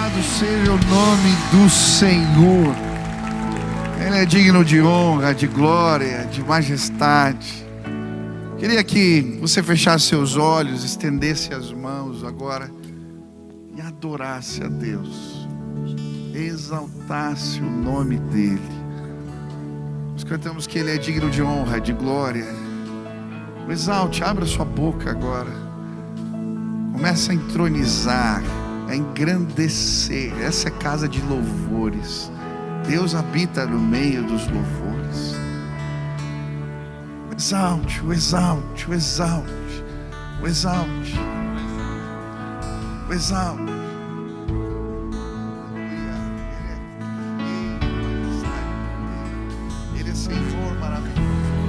Louvado seja o nome do Senhor. Ele é digno de honra, de glória, de majestade. Queria que você fechasse seus olhos, estendesse as mãos agora e adorasse a Deus, exaltasse o nome dEle. Nós cantamos que Ele é digno de honra, de glória. O exalte, abra sua boca agora. Começa a entronizar, a engrandecer. Essa é casa de louvores. Deus habita no meio dos louvores. O exalte, o exalte, o exalte, o exalte, o exalte. Ele é Senhor maravilhoso,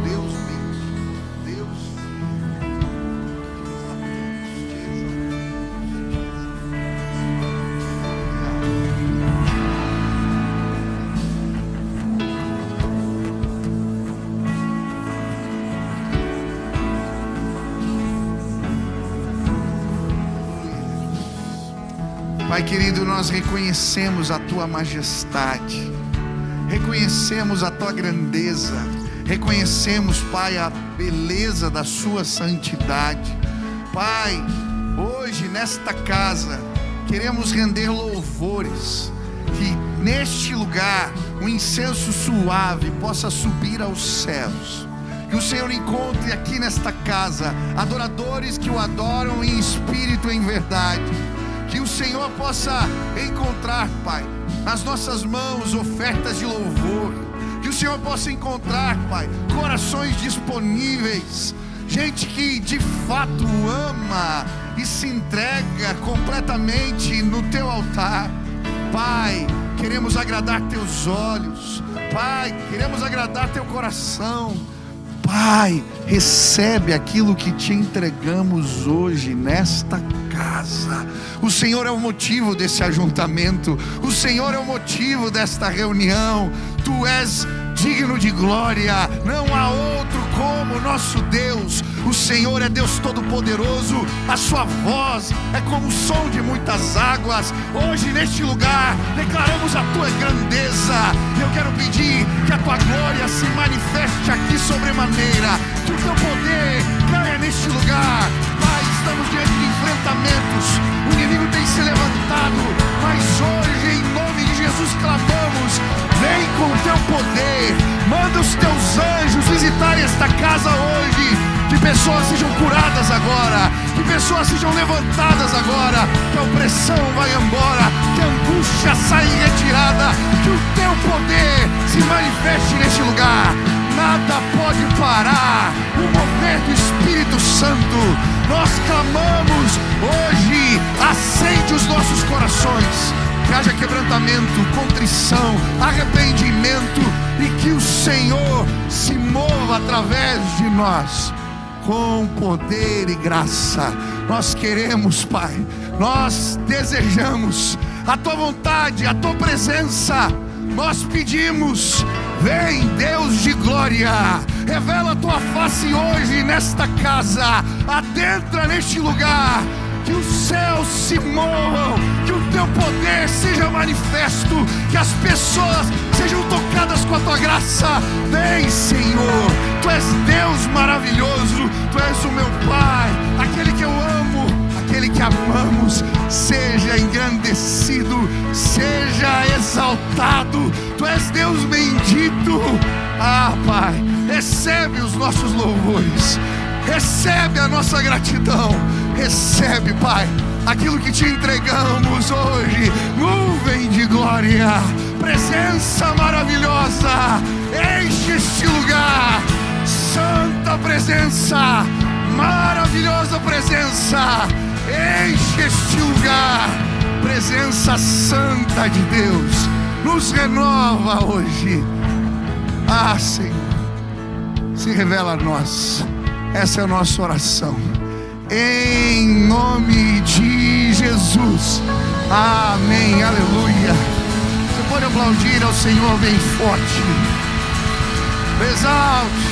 Deus mesmo, Deus. Pai querido, nós reconhecemos a Tua majestade, reconhecemos a Tua grandeza, reconhecemos, Pai, a beleza da Sua santidade. Pai, hoje nesta casa, queremos render louvores, que neste lugar, um incenso suave possa subir aos céus. Que o Senhor encontre aqui nesta casa, adoradores que o adoram em espírito e em verdade. Que o Senhor possa encontrar, Pai, nas nossas mãos ofertas de louvor. Que o Senhor possa encontrar, Pai, corações disponíveis. Gente que de fato ama e se entrega completamente no Teu altar. Pai, queremos agradar Teus olhos. Pai, queremos agradar Teu coração. Pai, recebe aquilo que Te entregamos hoje nesta casa. O Senhor é o motivo desse ajuntamento. O Senhor é o motivo desta reunião. Tu és digno de glória. Não há outro como nosso Deus. O Senhor é Deus Todo-Poderoso. A Sua voz é como o som de muitas águas. Hoje neste lugar declaramos a Tua grandeza. Eu quero pedir que a Tua glória se manifeste aqui sobremaneira. Que o Teu poder caia neste lugar. Pai, estamos diante de enfrentamentos. O inimigo tem se levantado, mas hoje em nome de Jesus clamamos. Vem com o Teu poder. Manda os Teus anjos visitar esta casa hoje. Que pessoas sejam curadas agora. Que pessoas sejam levantadas agora. Que a opressão vai embora. Que a angústia saia em retirada. Que o Teu poder se manifeste neste lugar. Nada pode parar o mover do Espírito Santo. Nós clamamos hoje. Acende os nossos corações. Que haja quebrantamento, contrição, arrependimento. E que o Senhor se mova através de nós com poder e graça. Nós queremos, Pai, nós desejamos a Tua vontade, a Tua presença. Nós pedimos, vem Deus de glória, revela a Tua face hoje nesta casa, adentra neste lugar. Que os céus se movam, que o Teu poder seja manifesto, que as pessoas sejam tocadas com a Tua graça. Vem, Senhor, Tu és Deus maravilhoso, Tu és o meu Pai, aquele que eu amo, aquele que amamos. Seja engrandecido, seja exaltado. Tu és Deus bendito. Ah, Pai, recebe os nossos louvores, recebe a nossa gratidão. Recebe, Pai, aquilo que Te entregamos hoje. Nuvem de glória, presença maravilhosa, enche este lugar. Santa presença, maravilhosa presença, enche este lugar. Presença santa de Deus, nos renova hoje. Ah, Senhor, se revela a nós. Essa é a nossa oração. Em nome de Jesus. Amém, aleluia. Você pode aplaudir ao Senhor bem forte. Exalte.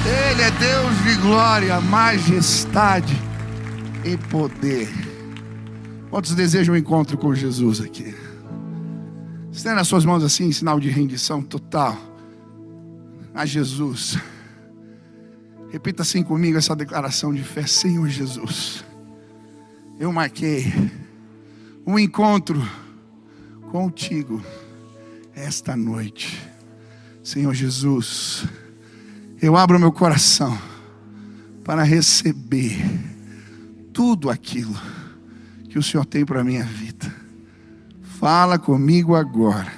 Ele é Deus de glória, majestade e poder. Quantos desejam um encontro com Jesus aqui? Estenda as suas mãos assim, em sinal de rendição total a Jesus. Repita assim comigo essa declaração de fé: Senhor Jesus, eu marquei um encontro contigo esta noite. Senhor Jesus, eu abro meu coração para receber tudo aquilo que o Senhor tem para a minha vida. Fala comigo agora,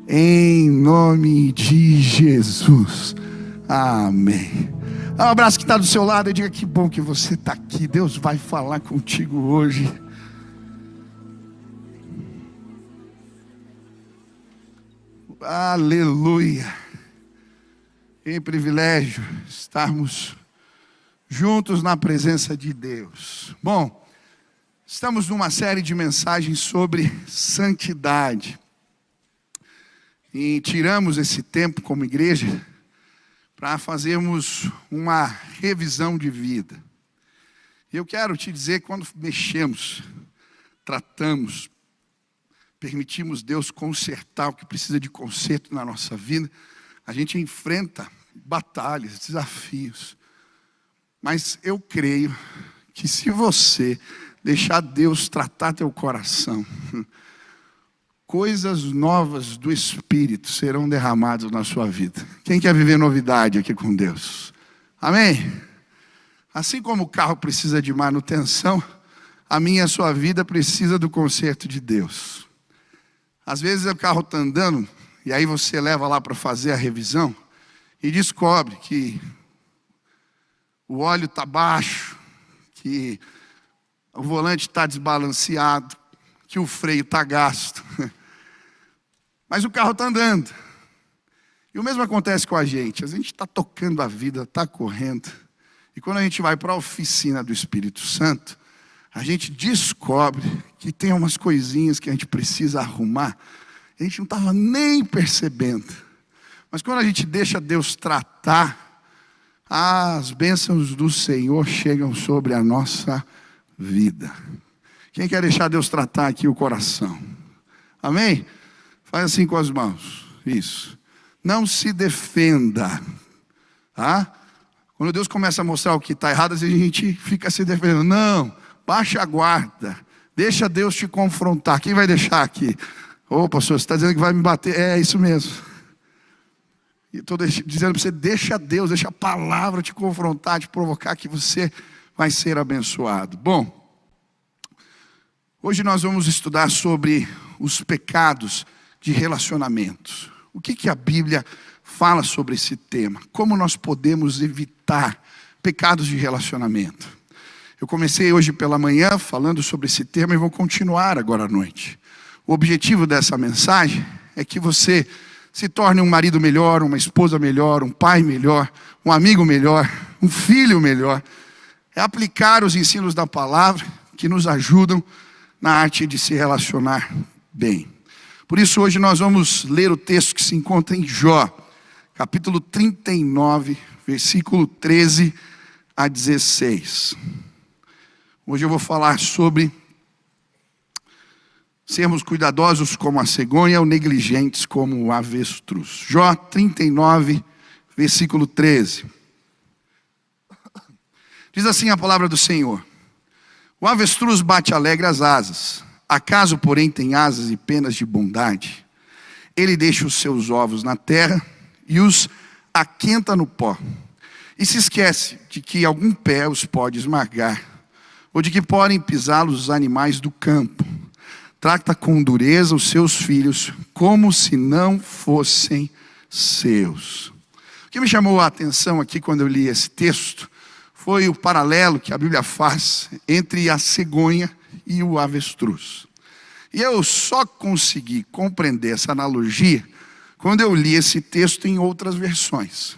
em nome de Jesus. Amém. Dá um abraço que está do seu lado e diga: que bom que você está aqui. Deus vai falar contigo hoje. Aleluia. Que privilégio estarmos juntos na presença de Deus. Bom, estamos numa série de mensagens sobre santidade. E tiramos esse tempo como igreja para fazermos uma revisão de vida. E eu quero te dizer, quando mexemos, tratamos, permitimos Deus consertar o que precisa de conserto na nossa vida, a gente enfrenta batalhas, desafios. Mas eu creio que se você deixar Deus tratar teu coração, coisas novas do Espírito serão derramadas na sua vida. Quem quer viver novidade aqui com Deus? Amém? Assim como o carro precisa de manutenção, a minha e a sua vida precisa do conserto de Deus. Às vezes o carro está andando, e aí você leva lá para fazer a revisão, e descobre que o óleo está baixo, que o volante está desbalanceado, que o freio está gasto. Mas o carro está andando. E o mesmo acontece com a gente está tocando a vida, está correndo. E quando a gente vai para a oficina do Espírito Santo, a gente descobre que tem umas coisinhas que a gente precisa arrumar. A gente não estava nem percebendo. Mas quando a gente deixa Deus tratar, as bênçãos do Senhor chegam sobre a nossa vida. Quem quer deixar Deus tratar aqui o coração? Amém? Faz assim com as mãos. Isso. Não se defenda. Tá? Quando Deus começa a mostrar o que está errado, a gente fica se defendendo. Não, baixa a guarda. Deixa Deus te confrontar. Quem vai deixar aqui? Ô, pastor, você está dizendo que vai me bater? É isso mesmo. E estou dizendo para você: deixa Deus, deixa a palavra te confrontar, te provocar, que você vai ser abençoado. Bom, hoje nós vamos estudar sobre os pecados de relacionamentos. O que a Bíblia fala sobre esse tema? Como nós podemos evitar pecados de relacionamento? Eu comecei hoje pela manhã falando sobre esse tema e vou continuar agora à noite. O objetivo dessa mensagem é que você se torne um marido melhor, uma esposa melhor, um pai melhor, um amigo melhor, um filho melhor. É aplicar os ensinos da palavra que nos ajudam na arte de se relacionar bem. Por isso hoje nós vamos ler o texto que se encontra em Jó, capítulo 39, versículo 13 a 16. Hoje eu vou falar sobre sermos cuidadosos como a cegonha ou negligentes como o avestruz. Jó 39, versículo 13. Diz assim a palavra do Senhor: o avestruz bate alegre as asas. Acaso, porém, tem asas e penas de bondade? Ele deixa os seus ovos na terra e os aquenta no pó. E se esquece de que algum pé os pode esmagar, ou de que podem pisá-los os animais do campo. Trata com dureza os seus filhos, como se não fossem seus. O que me chamou a atenção aqui quando eu li esse texto foi o paralelo que a Bíblia faz entre a cegonha e o avestruz. E eu só consegui compreender essa analogia quando eu li esse texto em outras versões.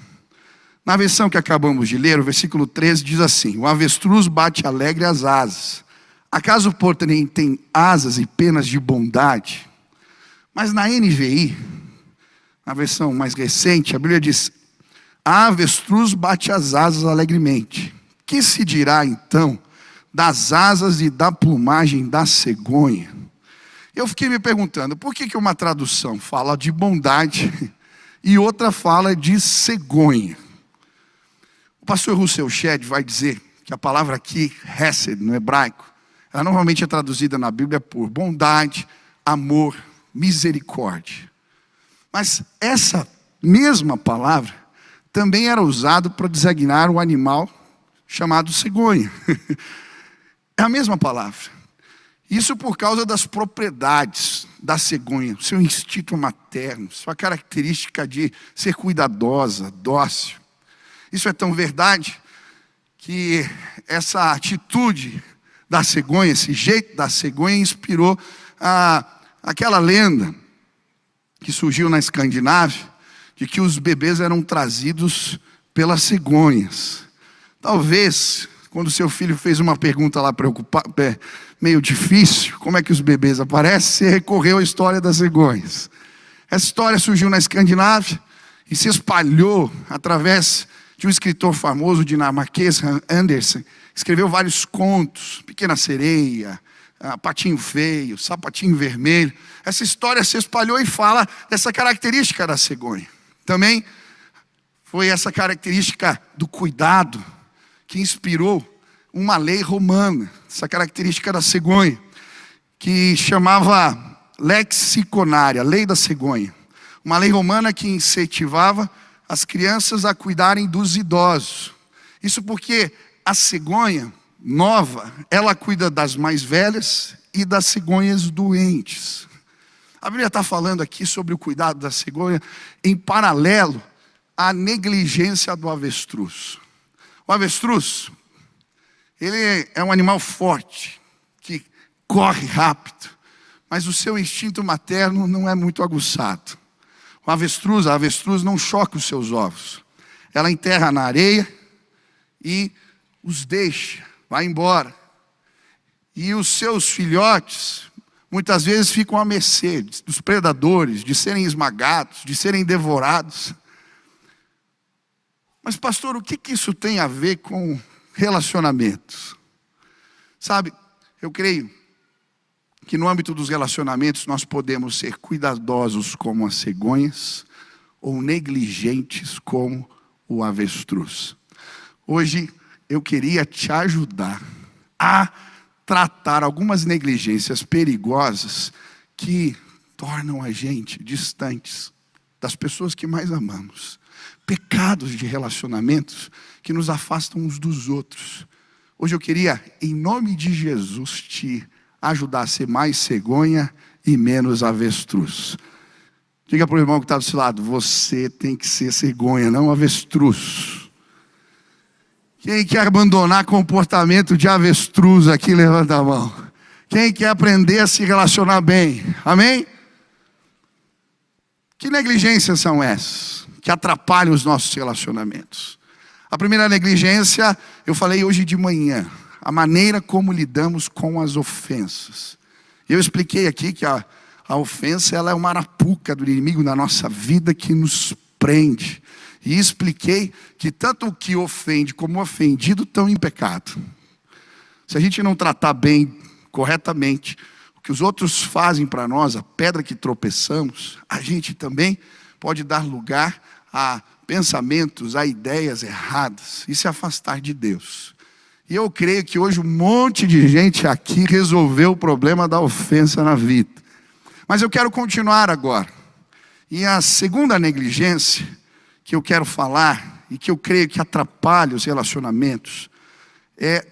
Na versão que acabamos de ler, o versículo 13 diz assim: o avestruz bate alegre as asas. Acaso, porém, tem asas e penas de bondade? Mas na NVI, na versão mais recente, a Bíblia diz: a avestruz bate as asas alegremente. Que se dirá então das asas e da plumagem da cegonha. Eu fiquei me perguntando, por que uma tradução fala de bondade e outra fala de cegonha? O pastor Russell Shedd vai dizer que a palavra aqui, hesed, no hebraico, ela normalmente é traduzida na Bíblia por bondade, amor, misericórdia. Mas essa mesma palavra também era usada para designar um animal chamado cegonha. É a mesma palavra. Isso por causa das propriedades da cegonha, seu instinto materno, sua característica de ser cuidadosa, dócil. Isso é tão verdade que essa atitude da cegonha, esse jeito da cegonha, inspirou aquela lenda que surgiu na Escandinávia, de que os bebês eram trazidos pelas cegonhas. Talvez, quando seu filho fez uma pergunta lá meio difícil, como é que os bebês aparecem, você recorreu à história das cegonhas. Essa história surgiu na Escandinávia e se espalhou através de um escritor famoso dinamarquês, Hans Andersen, escreveu vários contos, Pequena Sereia, Patinho Feio, Sapatinho Vermelho. Essa história se espalhou e fala dessa característica da cegonha. Também foi essa característica do cuidado que inspirou uma lei romana, essa característica da cegonha, que chamava Lex Siconária, lei da cegonha. Uma lei romana que incentivava as crianças a cuidarem dos idosos. Isso porque a cegonha nova, ela cuida das mais velhas e das cegonhas doentes. A Bíblia está falando aqui sobre o cuidado da cegonha em paralelo à negligência do avestruz. O avestruz, ele é um animal forte, que corre rápido, mas o seu instinto materno não é muito aguçado. A avestruz não choca os seus ovos. Ela enterra na areia e os deixa, vai embora. E os seus filhotes, muitas vezes ficam à mercê dos predadores, de serem esmagados, de serem devorados. Mas pastor, o que isso tem a ver com relacionamentos? Sabe, eu creio que no âmbito dos relacionamentos nós podemos ser cuidadosos como as cegonhas ou negligentes como o avestruz. Hoje eu queria te ajudar a tratar algumas negligências perigosas que tornam a gente distantes das pessoas que mais amamos. Pecados de relacionamentos que nos afastam uns dos outros. Hoje eu queria, em nome de Jesus, te ajudar a ser mais cegonha e menos avestruz. Diga para o irmão que está do seu lado, você tem que ser cegonha, não avestruz. Quem quer abandonar comportamento de avestruz aqui, levanta a mão. Quem quer aprender a se relacionar bem? Amém? Que negligências são essas que atrapalham os nossos relacionamentos? A primeira negligência, eu falei hoje de manhã, a maneira como lidamos com as ofensas. Eu expliquei aqui que a ofensa, ela é uma arapuca do inimigo na nossa vida que nos prende. E expliquei que tanto o que ofende como o ofendido estão em pecado. Se a gente não tratar bem, corretamente, o que os outros fazem para nós, a pedra que tropeçamos, a gente também pode dar lugar a pensamentos, a ideias erradas e se afastar de Deus. E eu creio que hoje um monte de gente aqui resolveu o problema da ofensa na vida. Mas eu quero continuar agora. E a segunda negligência que eu quero falar, e que eu creio que atrapalha os relacionamentos, é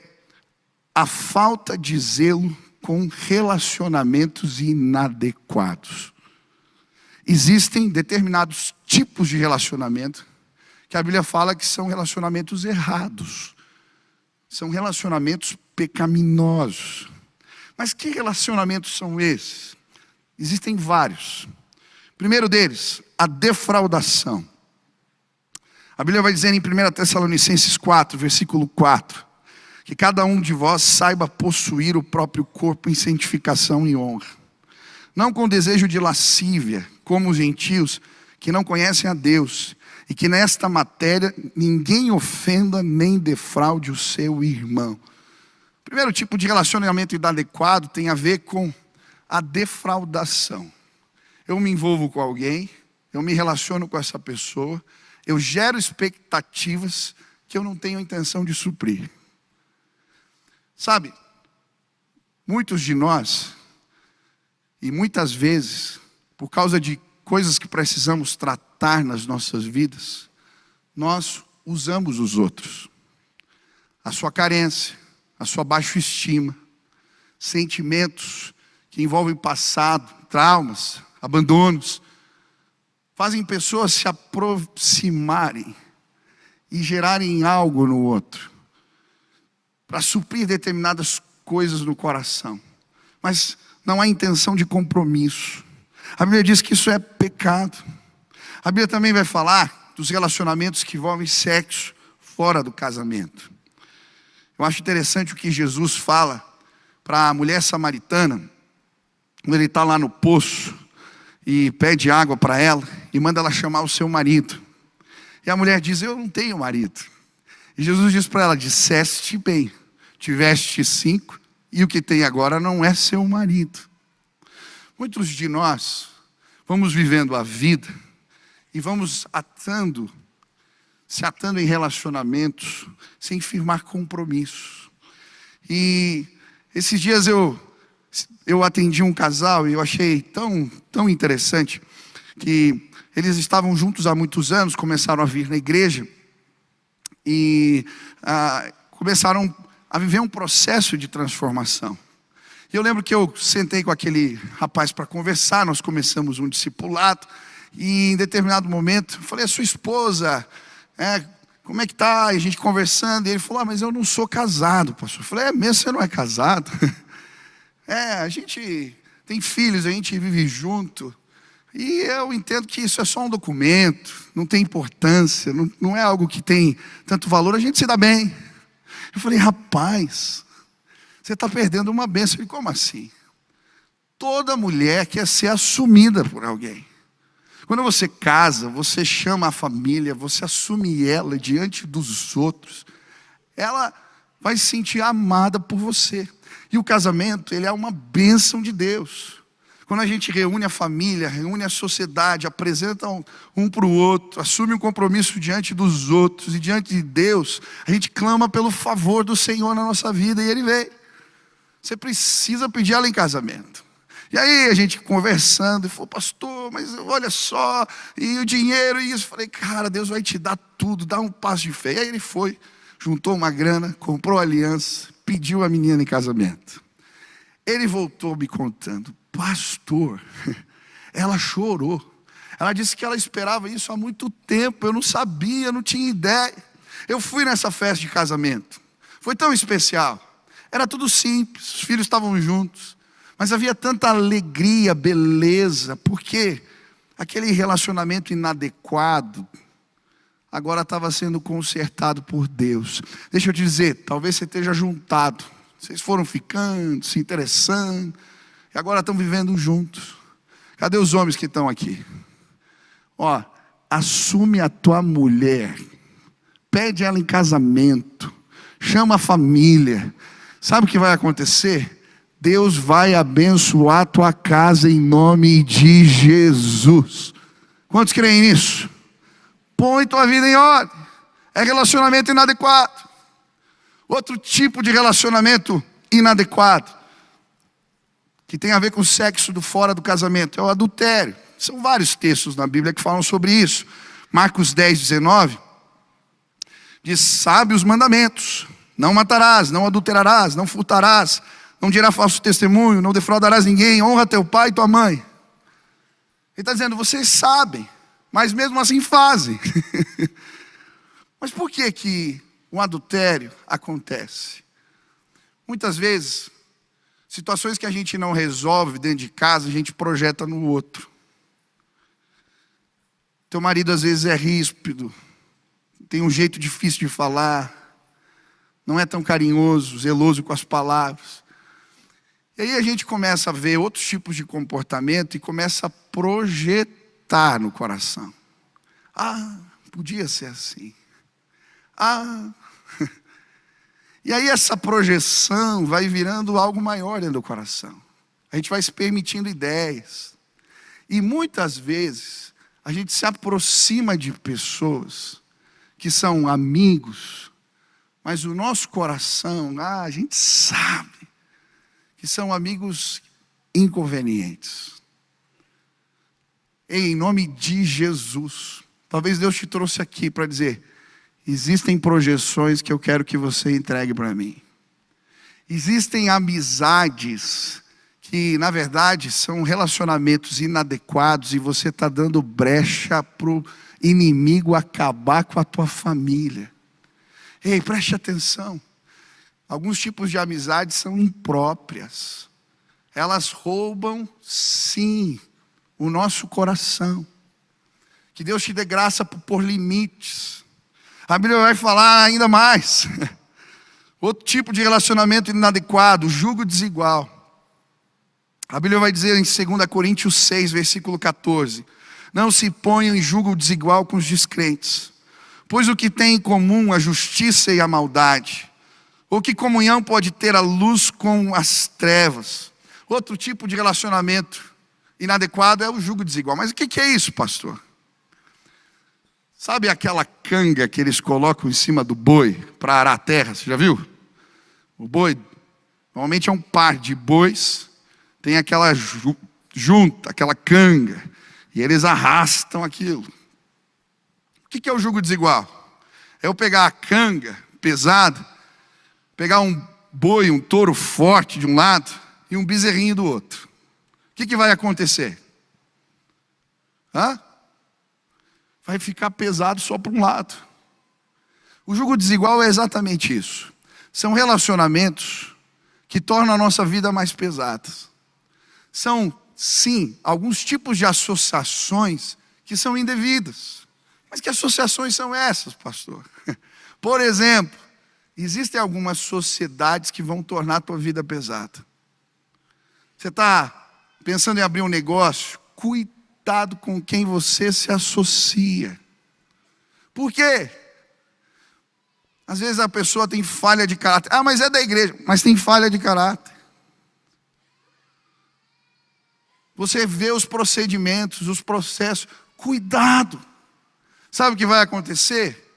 a falta de zelo com relacionamentos inadequados. Existem determinados tipos de relacionamento que a Bíblia fala que são relacionamentos errados. São relacionamentos pecaminosos. Mas que relacionamentos são esses? Existem vários. Primeiro deles, a defraudação. A Bíblia vai dizer em 1 Tessalonicenses 4, versículo 4, que cada um de vós saiba possuir o próprio corpo em santificação e honra, não com desejo de lascívia, como os gentios que não conhecem a Deus, e que nesta matéria ninguém ofenda nem defraude o seu irmão. Primeiro tipo de relacionamento inadequado tem a ver com a defraudação. Eu me envolvo com alguém, eu me relaciono com essa pessoa, eu gero expectativas que eu não tenho a intenção de suprir. Sabe, muitos de nós, e muitas vezes, por causa de coisas que precisamos tratar nas nossas vidas, nós usamos os outros. A sua carência, a sua baixa estima, sentimentos que envolvem passado, traumas, abandonos, fazem pessoas se aproximarem e gerarem algo no outro, para suprir determinadas coisas no coração. Mas não há intenção de compromisso. A Bíblia diz que isso é pecado. A Bíblia também vai falar dos relacionamentos que envolvem sexo fora do casamento. Eu acho interessante o que Jesus fala para a mulher samaritana, quando ele está lá no poço e pede água para ela e manda ela chamar o seu marido. E a mulher diz: eu não tenho marido. E Jesus diz para ela: disseste bem, tiveste 5 e o que tem agora não é seu marido. Muitos de nós vamos vivendo a vida e vamos se atando em relacionamentos sem firmar compromisso. E esses dias eu atendi um casal e eu achei tão interessante que eles estavam juntos há muitos anos, começaram a vir na igreja e começaram a viver um processo de transformação. E eu lembro que eu sentei com aquele rapaz para conversar, nós começamos um discipulado e em determinado momento eu falei: a sua esposa, como é que tá? E a gente conversando, e ele falou: mas eu não sou casado, pastor. Eu falei: é mesmo, você não é casado? A gente tem filhos, a gente vive junto. E eu entendo que isso é só um documento, não tem importância, não é algo que tem tanto valor, a gente se dá bem. Eu falei: rapaz, você está perdendo uma bênção. Ele: como assim? Toda mulher quer ser assumida por alguém. Quando você casa, você chama a família, você assume ela diante dos outros, ela vai se sentir amada por você. E o casamento, ele é uma bênção de Deus. Quando a gente reúne a família, reúne a sociedade, apresenta um para o outro, assume um compromisso diante dos outros e diante de Deus, a gente clama pelo favor do Senhor na nossa vida e Ele vem. Você precisa pedir ela em casamento. E aí a gente conversando, e falou: pastor, mas olha só, e o dinheiro e isso. Eu falei: cara, Deus vai te dar tudo, dá um passo de fé. E aí ele foi, juntou uma grana, comprou a aliança, pediu a menina em casamento. Ele voltou me contando: pastor, ela chorou. Ela disse que ela esperava isso há muito tempo, eu não sabia, não tinha ideia. Eu fui nessa festa de casamento, foi tão especial, era tudo simples, os filhos estavam juntos, mas havia tanta alegria, beleza, porque aquele relacionamento inadequado agora estava sendo consertado por Deus. Deixa eu te dizer, talvez você esteja juntado, vocês foram ficando, se interessando, e agora estão vivendo juntos. Cadê os homens que estão aqui? Assume a tua mulher, pede ela em casamento, chama a família. Sabe o que vai acontecer? Deus vai abençoar a tua casa em nome de Jesus. Quantos creem nisso? Põe tua vida em ordem. É relacionamento inadequado. Outro tipo de relacionamento inadequado, que tem a ver com o sexo do fora do casamento, é o adultério. São vários textos na Bíblia que falam sobre isso. Marcos 10:19 diz: sabe os mandamentos: não matarás, não adulterarás, não furtarás, não dirás falso testemunho, não defraudarás ninguém, honra teu pai e tua mãe. Ele está dizendo: vocês sabem, mas mesmo assim fazem. Mas por que o adultério acontece? Muitas vezes, situações que a gente não resolve dentro de casa, a gente projeta no outro. Teu marido às vezes é ríspido, tem um jeito difícil de falar, não é tão carinhoso, zeloso com as palavras. E aí a gente começa a ver outros tipos de comportamento e começa a projetar no coração. Podia ser assim. E aí essa projeção vai virando algo maior dentro do coração. A gente vai se permitindo ideias. E muitas vezes a gente se aproxima de pessoas que são amigos, mas o nosso coração, a gente sabe que são amigos inconvenientes. Em nome de Jesus, talvez Deus te trouxe aqui para dizer: existem projeções que eu quero que você entregue para mim. Existem amizades que, na verdade, são relacionamentos inadequados e você está dando brecha para o inimigo acabar com a tua família. Ei, preste atenção. Alguns tipos de amizades são impróprias. Elas roubam, sim, o nosso coração. Que Deus te dê graça por pôr limites. A Bíblia vai falar ainda mais. Outro tipo de relacionamento inadequado, jugo desigual. A Bíblia vai dizer em 2 Coríntios 6, versículo 14: não se ponham em jugo desigual com os descrentes, pois o que tem em comum a justiça e a maldade? Ou que comunhão pode ter a luz com as trevas? Outro tipo de relacionamento inadequado é o jugo desigual. Mas o que é isso, pastor? Sabe aquela canga que eles colocam em cima do boi para arar a terra? Você já viu? O boi, normalmente é um par de bois, tem aquela junta, aquela canga, e eles arrastam aquilo. O que é o jugo desigual? É eu pegar a canga pesada, pegar um boi, um touro forte de um lado e um bezerrinho do outro. O que vai acontecer? Vai ficar pesado só para um lado. O jugo desigual é exatamente isso. São relacionamentos que tornam a nossa vida mais pesada. São, sim, alguns tipos de associações que são indevidas. Mas que associações são essas, pastor? Por exemplo, existem algumas sociedades que vão tornar a tua vida pesada. Você está pensando em abrir um negócio? Cuidado com quem você se associa. Por quê? Às vezes a pessoa tem falha de caráter. Mas é da igreja. Mas tem falha de caráter. Você vê os procedimentos, os processos. Cuidado. Sabe o que vai acontecer?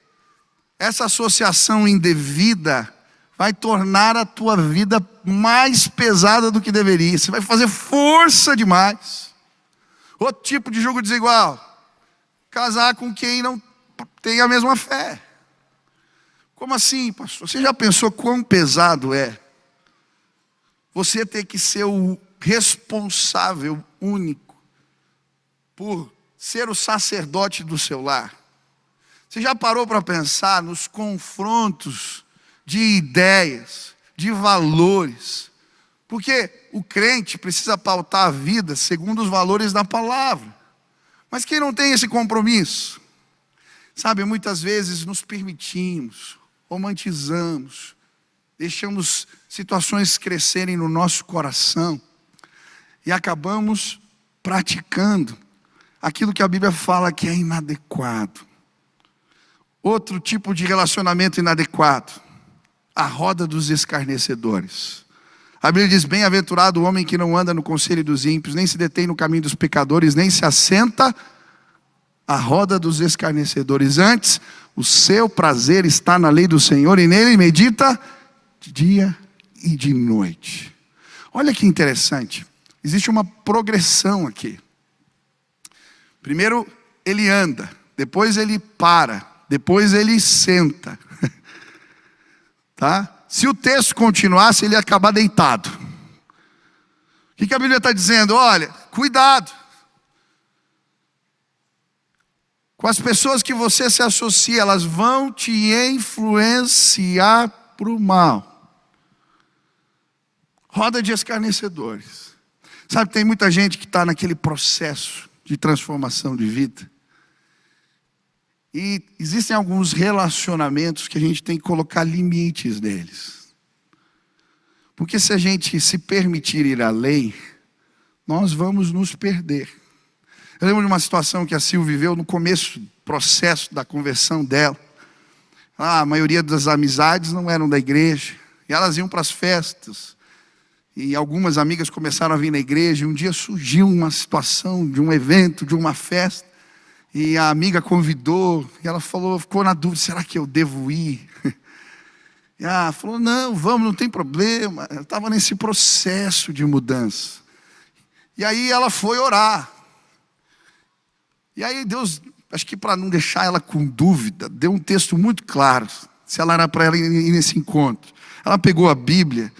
Essa associação indevida vai tornar a tua vida mais pesada do que deveria. Você vai fazer força demais. Outro tipo de jugo desigual: casar com quem não tem a mesma fé. Como assim, pastor? Você já pensou quão pesado é você ter que ser o responsável único por ser o sacerdote do seu lar? Você já parou para pensar nos confrontos de ideias, de valores? Porque o crente precisa pautar a vida segundo os valores da palavra. Mas quem não tem esse compromisso? Sabe, muitas vezes nos permitimos, romantizamos, deixamos situações crescerem no nosso coração e acabamos praticando aquilo que a Bíblia fala que é inadequado. Outro tipo de relacionamento inadequado: a roda dos escarnecedores. A Bíblia diz: bem-aventurado o homem que não anda no conselho dos ímpios, nem se detém no caminho dos pecadores, nem se assenta à roda dos escarnecedores. Antes, o seu prazer está na lei do Senhor, e nele medita de dia e de noite. Olha que interessante. Existe uma progressão aqui. Primeiro ele anda, depois ele para, depois ele senta. Tá? Se o texto continuasse, ele ia acabar deitado. O que a Bíblia está dizendo? Olha, cuidado com as pessoas que você se associa, elas vão te influenciar para o mal. Roda de escarnecedores. Sabe, tem muita gente que está naquele processo de transformação de vida. E existem alguns relacionamentos que a gente tem que colocar limites neles. Porque se a gente se permitir ir além, nós vamos nos perder. Eu lembro de uma situação que a Sil viveu no começo do processo da conversão dela. A maioria das amizades não eram da igreja. E elas iam para as festas. E algumas amigas começaram a vir na igreja. E um dia surgiu uma situação de um evento, de uma festa. E a amiga convidou. E ela falou, ficou na dúvida, será que eu devo ir? E ela falou, não, vamos, não tem problema. Eu estava nesse processo de mudança. E aí ela foi orar. E aí Deus, acho que para não deixar ela com dúvida, deu um texto muito claro. Se ela era para ela ir nesse encontro. Ela pegou a Bíblia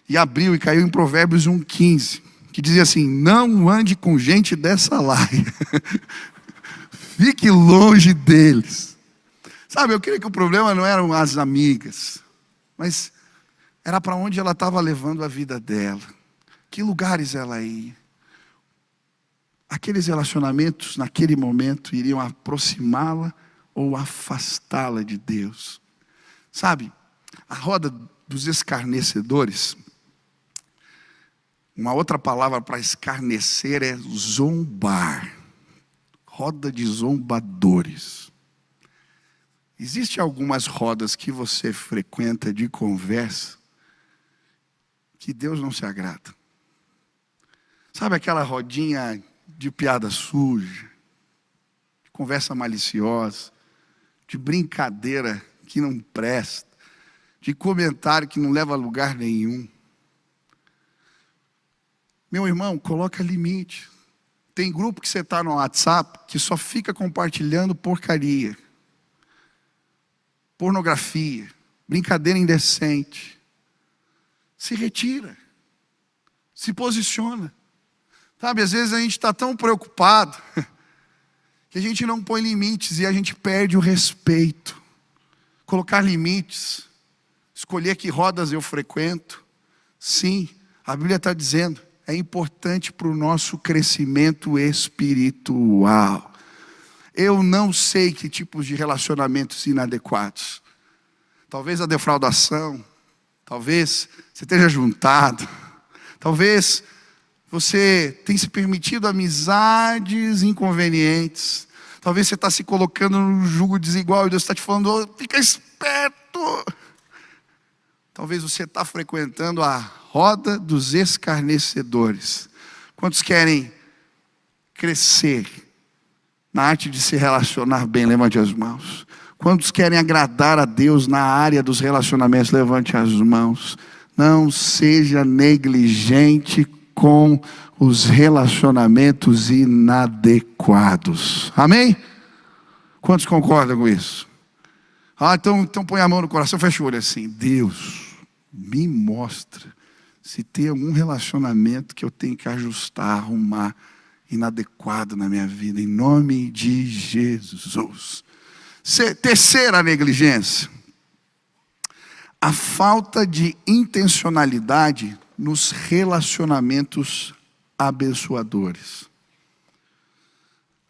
e abriu e caiu em Provérbios 1,15. Que dizia assim, não ande com gente dessa laia. Fique longe deles. Sabe, eu creio que o problema não eram as amigas. Mas era para onde ela estava levando a vida dela. Que lugares ela ia. Aqueles relacionamentos, naquele momento, iriam aproximá-la ou afastá-la de Deus. Sabe, a roda dos escarnecedores, uma outra palavra para escarnecer é zombar. Roda de zombadores. Existem algumas rodas que você frequenta de conversa que Deus não se agrada. Sabe aquela rodinha de piada suja, de conversa maliciosa, de brincadeira que não presta, de comentário que não leva a lugar nenhum. Meu irmão, coloca limite. Tem grupo que você está no WhatsApp que só fica compartilhando porcaria, pornografia, brincadeira indecente. Se retira, se posiciona. Sabe, às vezes a gente está tão preocupado que a gente não põe limites e a gente perde o respeito. Colocar limites, escolher que rodas eu frequento. Sim, a Bíblia está dizendo, é importante para o nosso crescimento espiritual. Eu não sei que tipos de relacionamentos inadequados. Talvez a defraudação, talvez você esteja juntado, talvez você tenha se permitido amizades inconvenientes. Talvez você está se colocando num jugo desigual e Deus está te falando, oh, fica esperto. Talvez você está frequentando a roda dos escarnecedores. Quantos querem crescer na arte de se relacionar bem? Levante as mãos. Quantos querem agradar a Deus na área dos relacionamentos? Levante as mãos. Não seja negligente com os relacionamentos inadequados. Amém? Quantos concordam com isso? Então põe a mão no coração, fecha o olho assim. Deus, me mostra se tem algum relacionamento que eu tenho que ajustar, arrumar, inadequado na minha vida, em nome de Jesus. Terceira negligência. A falta de intencionalidade nos relacionamentos abençoadores.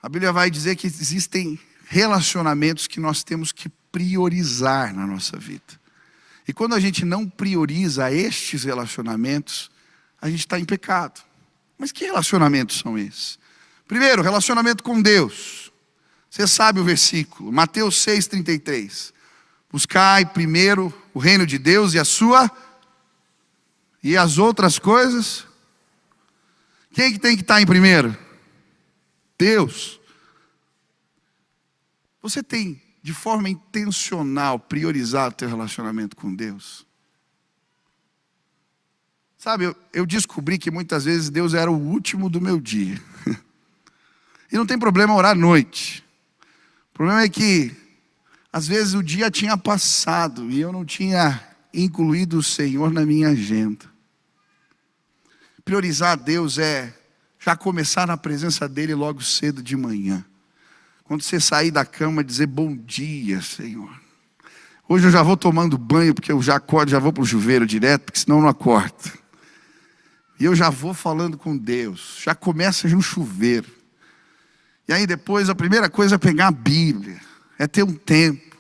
A Bíblia vai dizer que existem relacionamentos que nós temos que priorizar na nossa vida. E quando a gente não prioriza estes relacionamentos, a gente está em pecado. Mas que relacionamentos são esses? Primeiro, relacionamento com Deus. Você sabe o versículo, Mateus 6,33. Buscai primeiro o reino de Deus e a sua... E as outras coisas? Quem que tem que estar em primeiro? Deus. Você tem, de forma intencional, priorizado o teu relacionamento com Deus? Sabe, eu descobri que muitas vezes Deus era o último do meu dia. E não tem problema orar à noite. O problema é que, às vezes, o dia tinha passado e eu não tinha incluído o Senhor na minha agenda. Priorizar a Deus é já começar na presença dEle logo cedo de manhã. Quando você sair da cama, dizer bom dia, Senhor. Hoje eu já vou tomando banho, porque eu já acordo, já vou para o chuveiro direto, porque senão eu não acordo. E eu já vou falando com Deus, já começa no chuveiro. E aí depois a primeira coisa é pegar a Bíblia, é ter um tempo.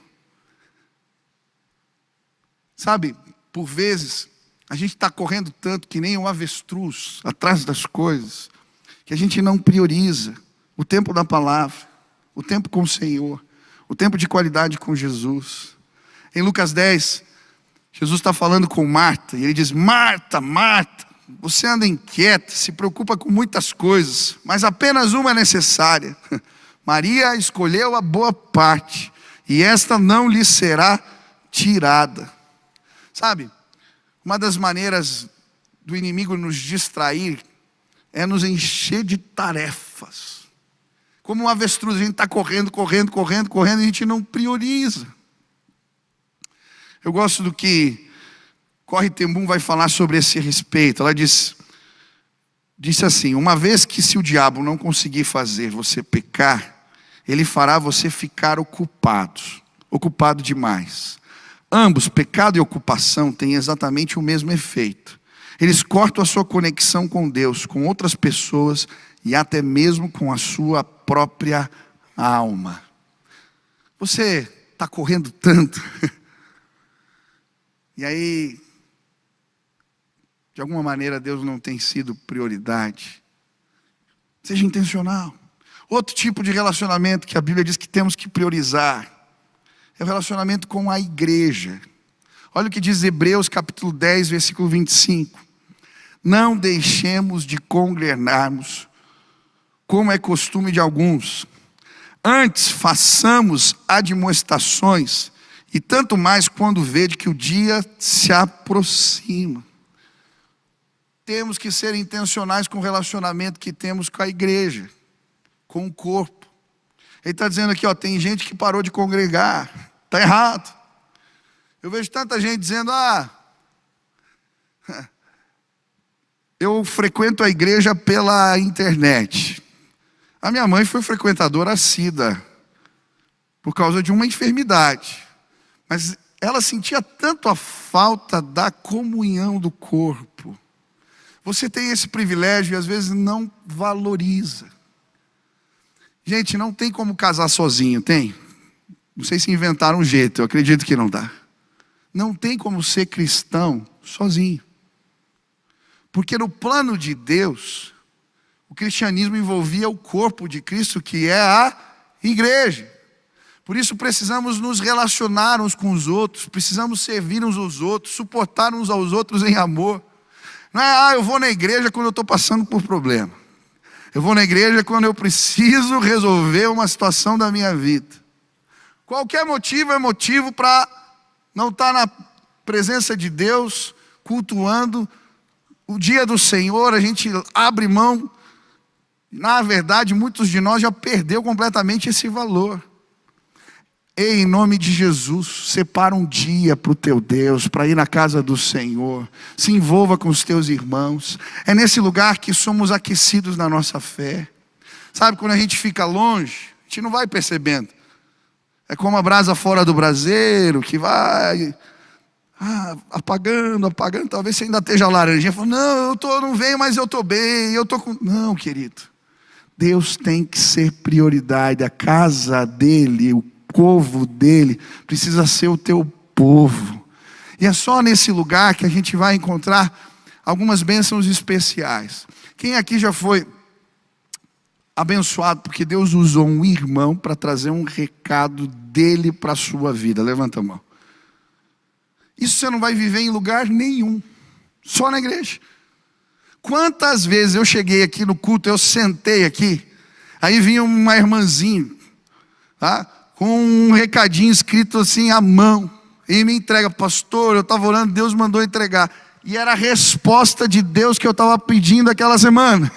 Sabe, por vezes, a gente está correndo tanto que nem um avestruz atrás das coisas, que a gente não prioriza o tempo da palavra, o tempo com o Senhor, o tempo de qualidade com Jesus. Em Lucas 10, Jesus está falando com Marta, e ele diz: Marta, Marta, você anda inquieta, se preocupa com muitas coisas, mas apenas uma é necessária. Maria escolheu a boa parte, e esta não lhe será tirada. Sabe, uma das maneiras do inimigo nos distrair é nos encher de tarefas. Como um avestruz, a gente está correndo, e a gente não prioriza. Eu gosto do que Corrie ten Boom vai falar sobre esse respeito. Ela disse assim: uma vez que se o diabo não conseguir fazer você pecar, ele fará você ficar ocupado demais. Ambos, pecado e ocupação, têm exatamente o mesmo efeito. Eles cortam a sua conexão com Deus, com outras pessoas e até mesmo com a sua própria alma. Você está correndo tanto, e aí, de alguma maneira, Deus não tem sido prioridade. Seja intencional. Outro tipo de relacionamento que a Bíblia diz que temos que priorizar é o relacionamento com a igreja. Olha o que diz Hebreus capítulo 10, versículo 25. Não deixemos de congregarmos, como é costume de alguns. Antes façamos admoestações, e tanto mais quando vede que o dia se aproxima. Temos que ser intencionais com o relacionamento que temos com a igreja, com o corpo. Ele está dizendo aqui, tem gente que parou de congregar. Está errado. Eu vejo tanta gente dizendo: eu frequento a igreja pela internet. A minha mãe foi frequentadora assídua por causa de uma enfermidade. Mas ela sentia tanto a falta da comunhão do corpo. Você tem esse privilégio e às vezes não valoriza. Gente, não tem como casar sozinho, tem? Não sei se inventaram um jeito, eu acredito que não dá. Não tem como ser cristão sozinho. Porque no plano de Deus, o cristianismo envolvia o corpo de Cristo, que é a igreja. Por isso precisamos nos relacionar uns com os outros, precisamos servir uns aos outros, suportar uns aos outros em amor. Não é, eu vou na igreja quando eu estou passando por problema. Eu vou na igreja quando eu preciso resolver uma situação da minha vida. Qualquer motivo é motivo para não estar na presença de Deus, cultuando o dia do Senhor. A gente abre mão. Na verdade, muitos de nós já perdeu completamente esse valor. Ei, em nome de Jesus, separa um dia para o teu Deus, para ir na casa do Senhor. Se envolva com os teus irmãos. É nesse lugar que somos aquecidos na nossa fé. Sabe, quando a gente fica longe, a gente não vai percebendo. É como a brasa fora do braseiro, que vai apagando. Talvez você ainda esteja laranjinha. Fala, não venho, mas eu estou bem. Não, querido. Deus tem que ser prioridade. A casa dele, o povo dele precisa ser o teu povo. E é só nesse lugar que a gente vai encontrar algumas bênçãos especiais. Quem aqui já foi abençoado porque Deus usou um irmão para trazer um recado dele para a sua vida? Levanta a mão. Isso você não vai viver em lugar nenhum, só na igreja. Quantas vezes eu cheguei aqui no culto, eu sentei aqui, aí vinha uma irmãzinha, com um recadinho escrito assim à mão, e me entrega: pastor, eu estava orando, Deus mandou entregar, e era a resposta de Deus que eu estava pedindo aquela semana.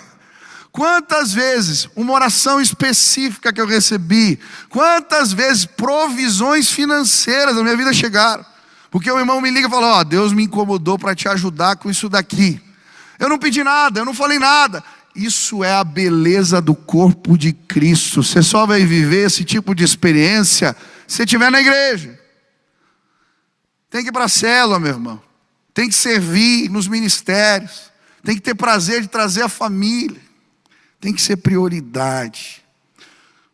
Quantas vezes uma oração específica que eu recebi, quantas vezes provisões financeiras na minha vida chegaram, porque o irmão me liga e fala: Deus me incomodou para te ajudar com isso daqui. Eu não pedi nada, eu não falei nada. Isso é a beleza do corpo de Cristo. Você só vai viver esse tipo de experiência se você estiver na igreja. Tem que ir para a célula, meu irmão. Tem que servir nos ministérios. Tem que ter prazer de trazer a família. Tem que ser prioridade.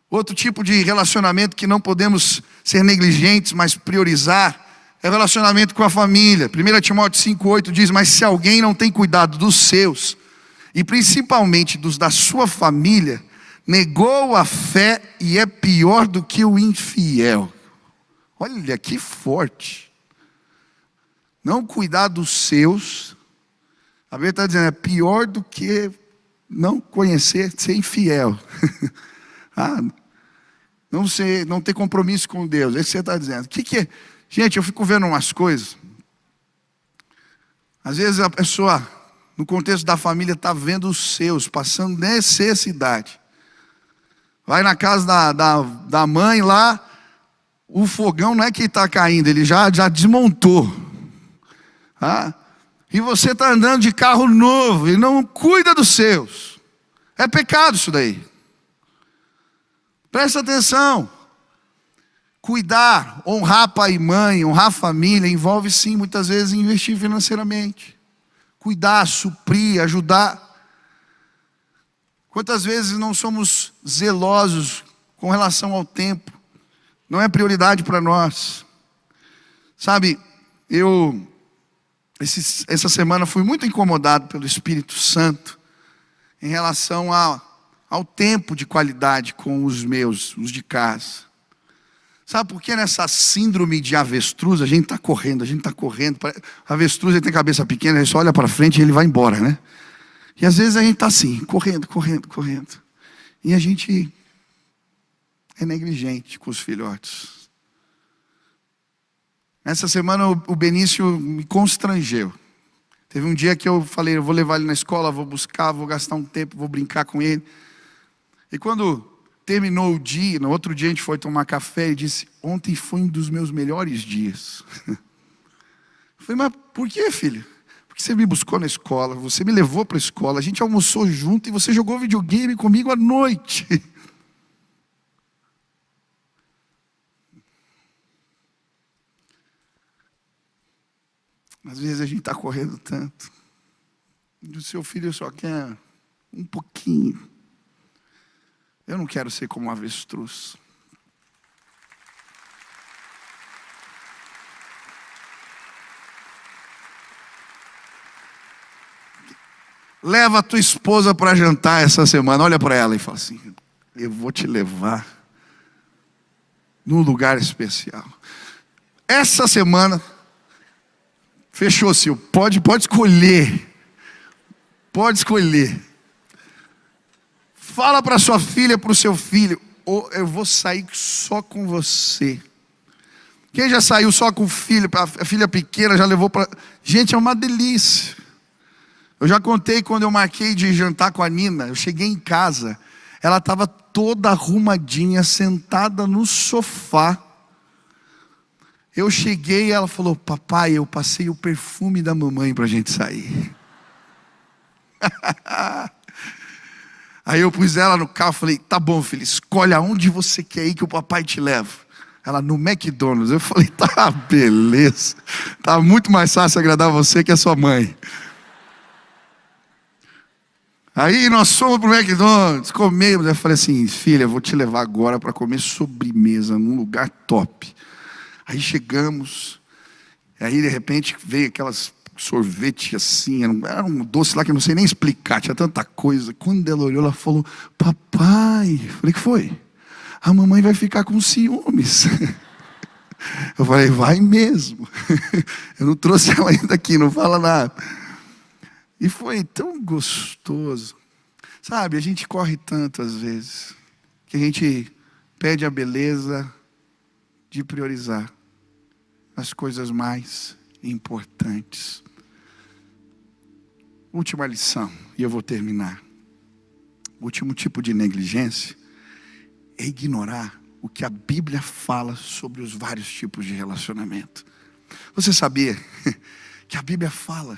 Outro tipo de relacionamento que não podemos ser negligentes, mas priorizar, é o relacionamento com a família. 1 Timóteo 5,8 diz: mas se alguém não tem cuidado dos seus, e principalmente dos da sua família, negou a fé e é pior do que o infiel. Olha que forte. Não cuidar dos seus, a Bíblia está dizendo, é pior do que não conhecer, ser infiel. Não ter compromisso com Deus. É isso que você está dizendo. O que é? Gente, eu fico vendo umas coisas. Às vezes a pessoa, no contexto da família, está vendo os seus, passando necessidade. Vai na casa da mãe lá, o fogão não é que está caindo, ele já desmontou. E você está andando de carro novo e não cuida dos seus. É pecado isso daí. Presta atenção. Cuidar, honrar pai e mãe, honrar a família, envolve sim, muitas vezes, investir financeiramente. Cuidar, suprir, ajudar. Quantas vezes não somos zelosos com relação ao tempo? Não é prioridade para nós. Sabe, essa semana fui muito incomodado pelo Espírito Santo em relação ao tempo de qualidade com os de casa. Sabe por que nessa síndrome de avestruz a gente está correndo? A avestruz ele tem cabeça pequena, ele só olha para frente e ele vai embora, né? E às vezes a gente está assim, correndo. E a gente é negligente com os filhotes. Essa semana o Benício me constrangeu. Teve um dia que eu falei, eu vou levar ele na escola, vou buscar, vou gastar um tempo, vou brincar com ele. E quando terminou o dia, no outro dia a gente foi tomar café e disse, ontem foi um dos meus melhores dias. Eu falei, mas por que, filho? Porque você me buscou na escola, você me levou para a escola, a gente almoçou junto e você jogou videogame comigo à noite. Às vezes a gente está correndo tanto. E o seu filho só quer um pouquinho. Eu não quero ser como um avestruz. Leva a tua esposa para jantar essa semana. Olha para ela e fala assim, eu vou te levar num lugar especial. Essa semana... Fechou, Sil. Pode escolher. Pode escolher. Fala para sua filha, para o seu filho. Eu vou sair só com você. Quem já saiu só com o filho, a filha pequena, já levou para... Gente, é uma delícia. Eu já contei quando eu marquei de jantar com a Nina. Eu cheguei em casa. Ela estava toda arrumadinha, sentada no sofá. Eu cheguei e ela falou, papai, eu passei o perfume da mamãe para a gente sair. Aí eu pus ela no carro e falei, tá bom, filha, escolhe aonde você quer ir que o papai te leva. Ela, no McDonald's. Eu falei, tá, beleza. Tá muito mais fácil agradar você que a sua mãe. Aí nós fomos pro McDonald's, comemos. Eu falei assim, filha, eu vou te levar agora para comer sobremesa num lugar top. Aí chegamos, aí de repente veio aquelas sorvete assim, era um doce lá que eu não sei nem explicar, tinha tanta coisa. Quando ela olhou, ela falou, papai, eu falei, que foi? A mamãe vai ficar com ciúmes. Eu falei, vai mesmo. Eu não trouxe ela ainda aqui, não fala nada. E foi tão gostoso. Sabe, a gente corre tanto às vezes, que a gente perde a beleza de priorizar as coisas mais importantes. Última lição, e eu vou terminar. O último tipo de negligência é ignorar o que a Bíblia fala sobre os vários tipos de relacionamento. Você sabia que a Bíblia fala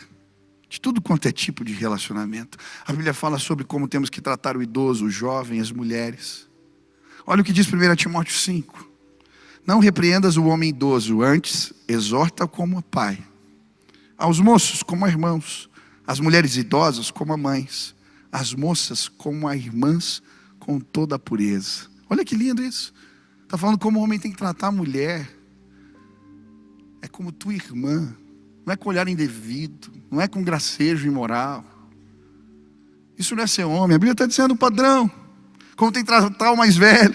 de tudo quanto é tipo de relacionamento? A Bíblia fala sobre como temos que tratar o idoso, o jovem, as mulheres. Olha o que diz 1 Timóteo 5. Não repreendas o homem idoso, antes exorta como pai. Aos moços como a irmãos, as mulheres idosas como a mães, as moças como a irmãs com toda a pureza. Olha que lindo isso. Está falando como o homem tem que tratar a mulher. É como tua irmã. Não é com olhar indevido, não é com gracejo imoral. Isso não é ser homem. A Bíblia está dizendo o padrão. Como tem que tratar o mais velho.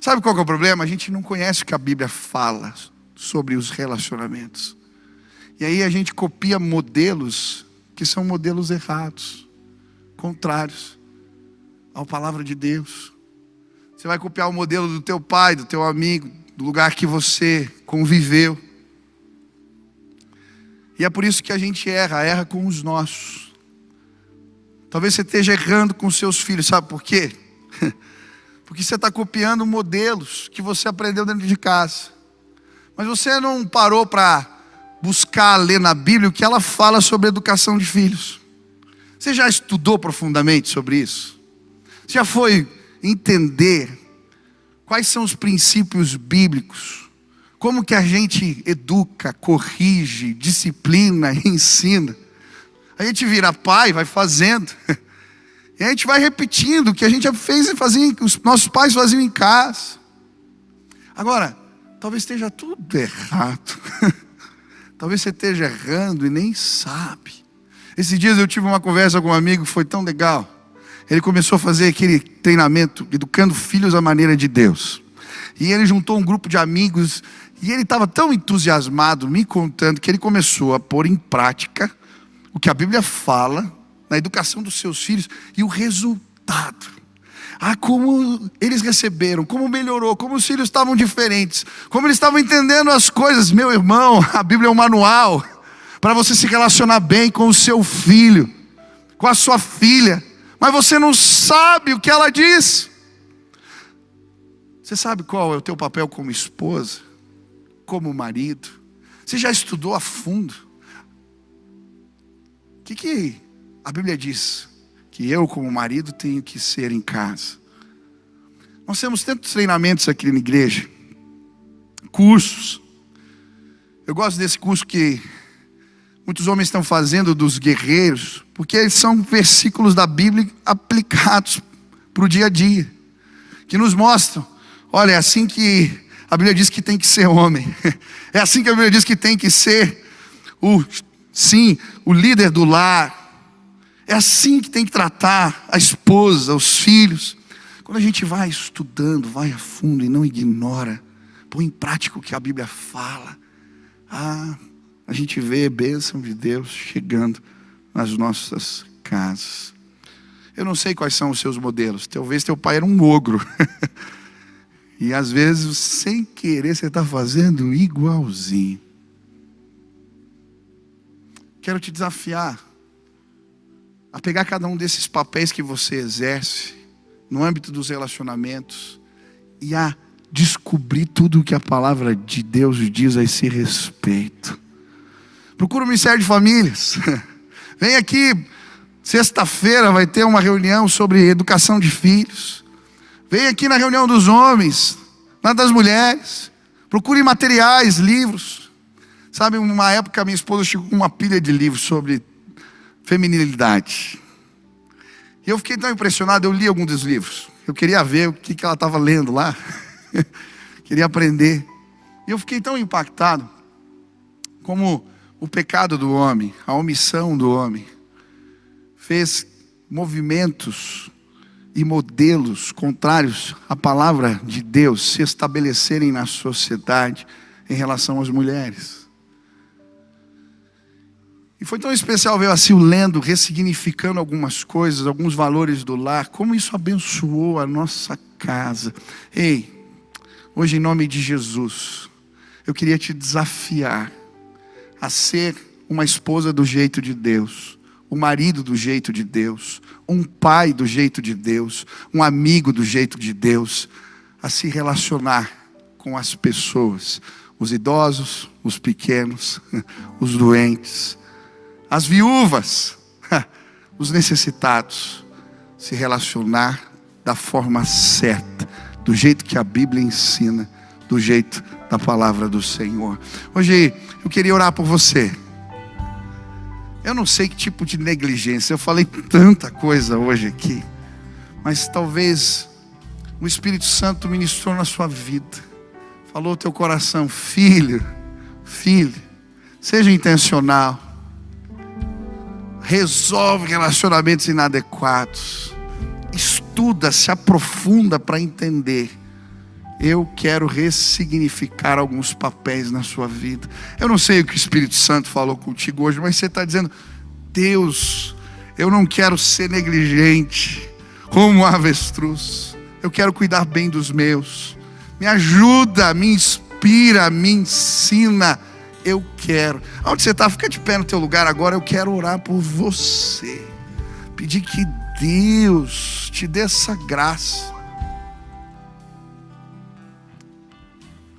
Sabe qual que é o problema? A gente não conhece o que a Bíblia fala sobre os relacionamentos. E aí a gente copia modelos que são modelos errados, contrários à palavra de Deus. Você vai copiar o modelo do teu pai, do teu amigo, do lugar que você conviveu. E é por isso que a gente erra com os nossos. Talvez você esteja errando com os seus filhos, sabe por quê? Porque você está copiando modelos que você aprendeu dentro de casa. Mas você não parou para buscar ler na Bíblia o que ela fala sobre educação de filhos. Você já estudou profundamente sobre isso? Você já foi entender quais são os princípios bíblicos? Como que a gente educa, corrige, disciplina, ensina? A gente vira pai, vai fazendo. E a gente vai repetindo o que a gente fazia, os nossos pais faziam em casa. Agora, talvez esteja tudo errado. Talvez você esteja errando e nem sabe. Esses dias eu tive uma conversa com um amigo que foi tão legal. Ele começou a fazer aquele treinamento, educando filhos à maneira de Deus. E ele juntou um grupo de amigos. E ele estava tão entusiasmado, me contando, que ele começou a pôr em prática o que a Bíblia fala na educação dos seus filhos, e o resultado, como eles receberam, como melhorou, como os filhos estavam diferentes, como eles estavam entendendo as coisas. Meu irmão, a Bíblia é um manual para você se relacionar bem com o seu filho, com a sua filha, mas você não sabe o que ela diz. Você sabe qual é o teu papel como esposa, como marido? Você já estudou a fundo? O que a Bíblia diz que eu, como marido, tenho que ser em casa? Nós temos tantos treinamentos aqui na igreja, cursos. Eu gosto desse curso que muitos homens estão fazendo dos guerreiros, porque eles são versículos da Bíblia aplicados para o dia a dia, que nos mostram, olha, é assim que a Bíblia diz que tem que ser homem, é assim que a Bíblia diz que tem que ser o líder do lar. É assim que tem que tratar a esposa, os filhos. Quando a gente vai estudando, vai a fundo e não ignora, põe em prática o que a Bíblia fala, a gente vê a bênção de Deus chegando nas nossas casas. Eu não sei quais são os seus modelos. Talvez teu pai era um ogro. E às vezes, sem querer, você está fazendo igualzinho. Quero te desafiar a pegar cada um desses papéis que você exerce no âmbito dos relacionamentos e a descobrir tudo o que a palavra de Deus diz a esse respeito. Procura o Ministério de Famílias. Vem aqui, sexta-feira vai ter uma reunião sobre educação de filhos. Vem aqui na reunião dos homens, na das mulheres. Procure materiais, livros. Sabe, uma época minha esposa chegou com uma pilha de livros sobre feminilidade. E eu fiquei tão impressionado, eu li algum dos livros. Eu queria ver o que ela estava lendo lá. Queria aprender. E eu fiquei tão impactado como o pecado do homem, a omissão do homem, fez movimentos e modelos contrários à palavra de Deus se estabelecerem na sociedade em relação às mulheres. E foi tão especial ver assim o lendo, ressignificando algumas coisas, alguns valores do lar, como isso abençoou a nossa casa. Ei, hoje em nome de Jesus, eu queria te desafiar a ser uma esposa do jeito de Deus, um marido do jeito de Deus, um pai do jeito de Deus, um amigo do jeito de Deus, a se relacionar com as pessoas, os idosos, os pequenos, os doentes, as viúvas, os necessitados, se relacionar da forma certa, do jeito que a Bíblia ensina, do jeito da palavra do Senhor. Hoje eu queria orar por você. Eu não sei que tipo de negligência, eu falei tanta coisa hoje aqui, mas talvez o Espírito Santo ministrou na sua vida, falou ao teu coração: filho, seja intencional, resolve relacionamentos inadequados, estuda, se aprofunda para entender eu quero ressignificar alguns papéis na sua vida. Eu não sei o que o Espírito Santo falou contigo hoje, mas você está dizendo: Deus, eu não quero ser negligente como um avestruz. Eu quero cuidar bem dos meus. Me ajuda, me inspira, me ensina. Eu quero. Onde você está? Fica de pé no teu lugar agora. Eu quero orar por você. Pedir que Deus te dê essa graça.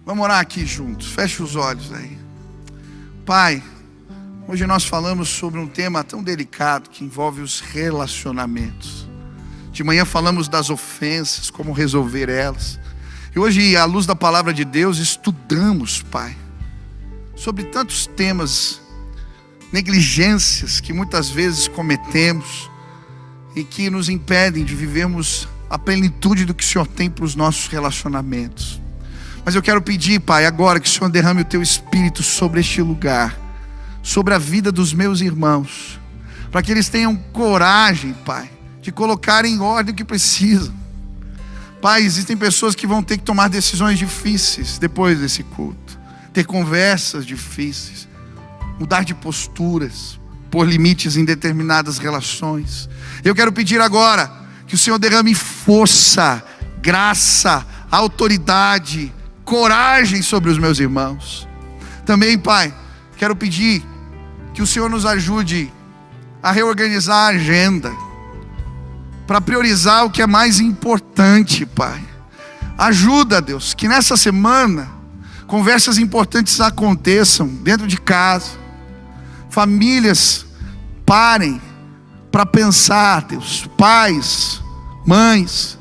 Vamos orar aqui juntos. Feche os olhos aí. Pai, hoje nós falamos sobre um tema tão delicado que envolve os relacionamentos. De manhã falamos das ofensas, como resolver elas. E hoje, à luz da palavra de Deus, estudamos, Pai, sobre tantos temas, negligências que muitas vezes cometemos e que nos impedem de vivermos a plenitude do que o Senhor tem para os nossos relacionamentos. Mas eu quero pedir, Pai, agora que o Senhor derrame o Teu Espírito sobre este lugar, sobre a vida dos meus irmãos, para que eles tenham coragem, Pai, de colocar em ordem o que precisam. Pai, existem pessoas que vão ter que tomar decisões difíceis depois desse culto, ter conversas difíceis, mudar de posturas, pôr limites em determinadas relações. Eu quero pedir agora que o Senhor derrame força, graça, autoridade, coragem sobre os meus irmãos. Também, Pai, quero pedir que o Senhor nos ajude a reorganizar a agenda, para priorizar o que é mais importante, Pai. Ajuda, Deus, que nessa semana conversas importantes aconteçam dentro de casa. Famílias parem para pensar, Deus, pais, mães,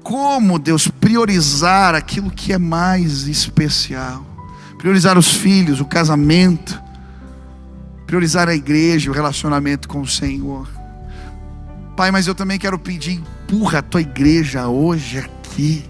como, Deus, priorizar aquilo que é mais especial. Priorizar os filhos, o casamento, priorizar a igreja, o relacionamento com o Senhor. Pai, mas eu também quero pedir, empurra a tua igreja hoje aqui,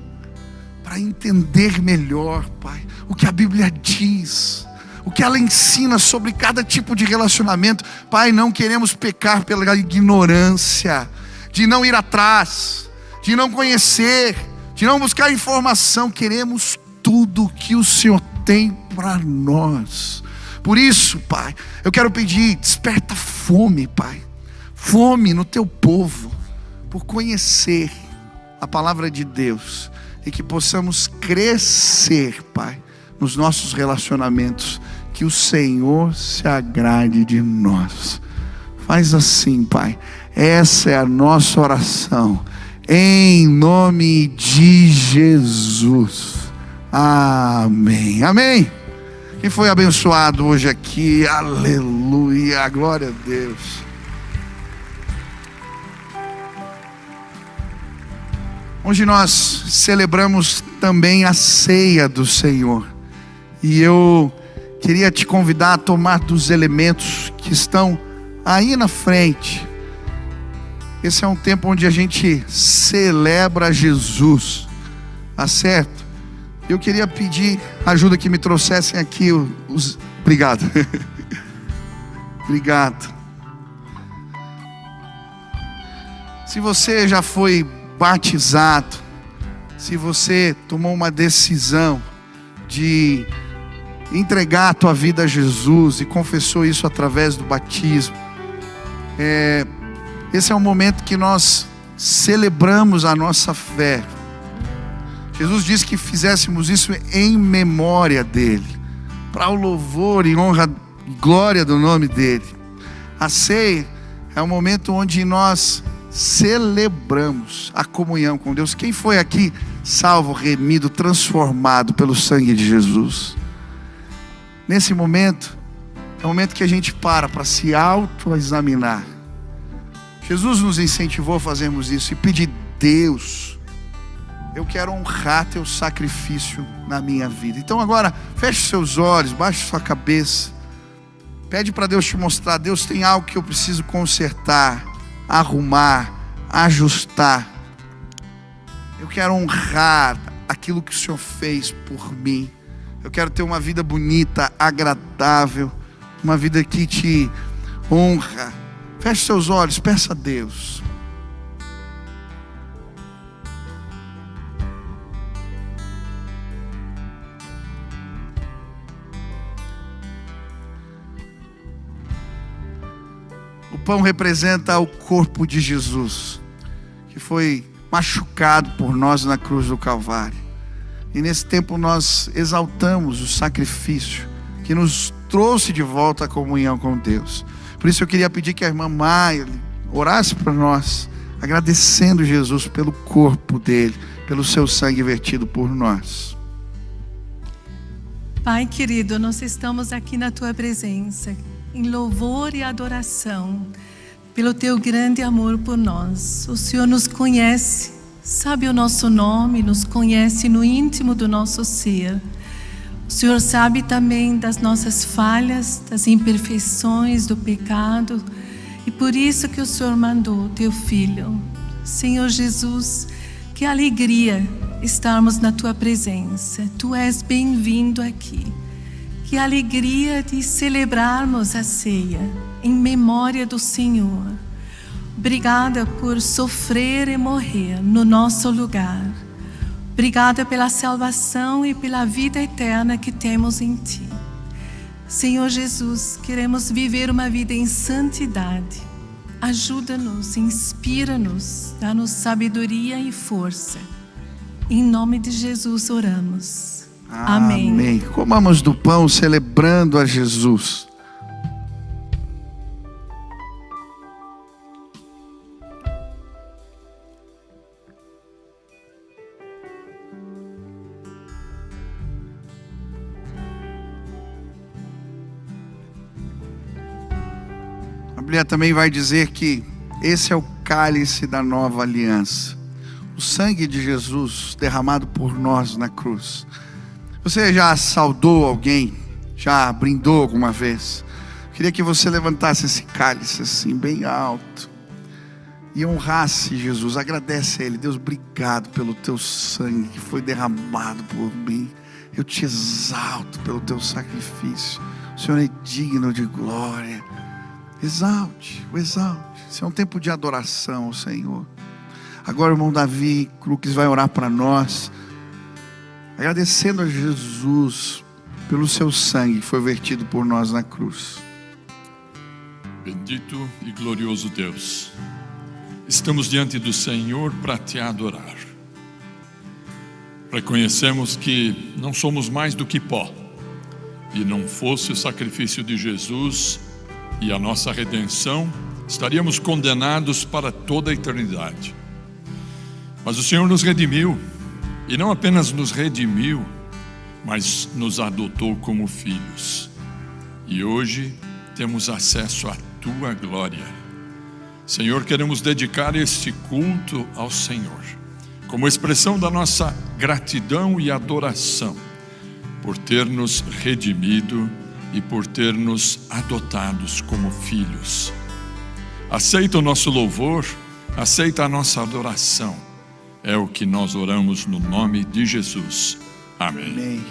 para entender melhor, Pai, o que a Bíblia diz, o que ela ensina sobre cada tipo de relacionamento. Pai, não queremos pecar pela ignorância, de não ir atrás, de não conhecer, de não buscar informação. Queremos tudo que o Senhor tem para nós. Por isso, Pai, eu quero pedir, desperta fome, Pai, fome no teu povo, por conhecer a palavra de Deus, e que possamos crescer, Pai, nos nossos relacionamentos, que o Senhor se agrade de nós. Faz assim, Pai, essa é a nossa oração, em nome de Jesus, amém, amém. Quem foi abençoado hoje aqui? Aleluia, glória a Deus. Hoje nós celebramos também a ceia do Senhor, e eu queria te convidar a tomar dos elementos que estão aí na frente. Esse é um tempo onde a gente celebra Jesus, tá certo? Eu queria pedir ajuda que me trouxessem aqui os... Obrigado. Obrigado. Se você já foi batizado, se você tomou uma decisão de entregar a tua vida a Jesus e confessou isso através do batismo, esse é um momento que nós celebramos a nossa fé. Jesus disse que fizéssemos isso em memória dele, para o louvor e honra e glória do nome dele. A ceia é um momento onde nós celebramos a comunhão com Deus. Quem foi aqui salvo, remido, transformado pelo sangue de Jesus? Nesse momento, é o momento que a gente para se autoexaminar. Jesus nos incentivou a fazermos isso e pedir: Deus, eu quero honrar teu sacrifício na minha vida. Então agora, feche seus olhos, baixe sua cabeça, pede para Deus te mostrar: Deus, tem algo que eu preciso consertar, arrumar, ajustar. Eu quero honrar aquilo que o Senhor fez por mim. Eu quero ter uma vida bonita, agradável, uma vida que te honra. Feche seus olhos, peça a Deus. pão representa o corpo de Jesus, que foi machucado por nós na cruz do Calvário. E nesse tempo nós exaltamos o sacrifício que nos trouxe de volta a comunhão com Deus. Por isso eu queria pedir que a irmã Maia orasse para nós, agradecendo Jesus pelo corpo dele, pelo seu sangue vertido por nós. Pai querido, nós estamos aqui na Tua presença, em louvor e adoração, pelo Teu grande amor por nós. O Senhor nos conhece, sabe o nosso nome, nos conhece no íntimo do nosso ser. O Senhor sabe também das nossas falhas, das imperfeições, do pecado, e por isso que o Senhor mandou o Teu Filho. Senhor Jesus, que alegria estarmos na Tua presença. Tu és bem-vindo aqui. Que alegria de celebrarmos a ceia em memória do Senhor. Obrigada por sofrer e morrer no nosso lugar. Obrigada pela salvação e pela vida eterna que temos em Ti. Senhor Jesus, queremos viver uma vida em santidade. Ajuda-nos, inspira-nos, dá-nos sabedoria e força. Em nome de Jesus oramos. Amém. Amém. Comamos do pão celebrando a Jesus. A Bíblia também vai dizer que esse é o cálice da nova aliança. O sangue de Jesus derramado por nós na cruz. Você já saudou alguém? Já brindou alguma vez? Queria que você levantasse esse cálice assim, bem alto, e honrasse Jesus. Agradece a Ele. Deus, obrigado pelo Teu sangue que foi derramado por mim. Eu te exalto pelo Teu sacrifício. O Senhor é digno de glória. Exalte, o exalte. Isso é um tempo de adoração ao Senhor. Agora o irmão Davi Crux vai orar para nós, agradecendo a Jesus pelo seu sangue que foi vertido por nós na cruz. Bendito e glorioso Deus, estamos diante do Senhor para Te adorar. Reconhecemos que não somos mais do que pó, e não fosse o sacrifício de Jesus e a nossa redenção, estaríamos condenados para toda a eternidade. Mas o Senhor nos redimiu, e não apenas nos redimiu, mas nos adotou como filhos. E hoje temos acesso à Tua glória. Senhor, queremos dedicar este culto ao Senhor, como expressão da nossa gratidão e adoração, por ter nos redimido e por ter nos adotados como filhos. Aceita o nosso louvor, aceita a nossa adoração. É o que nós oramos no nome de Jesus. Amém. Amém.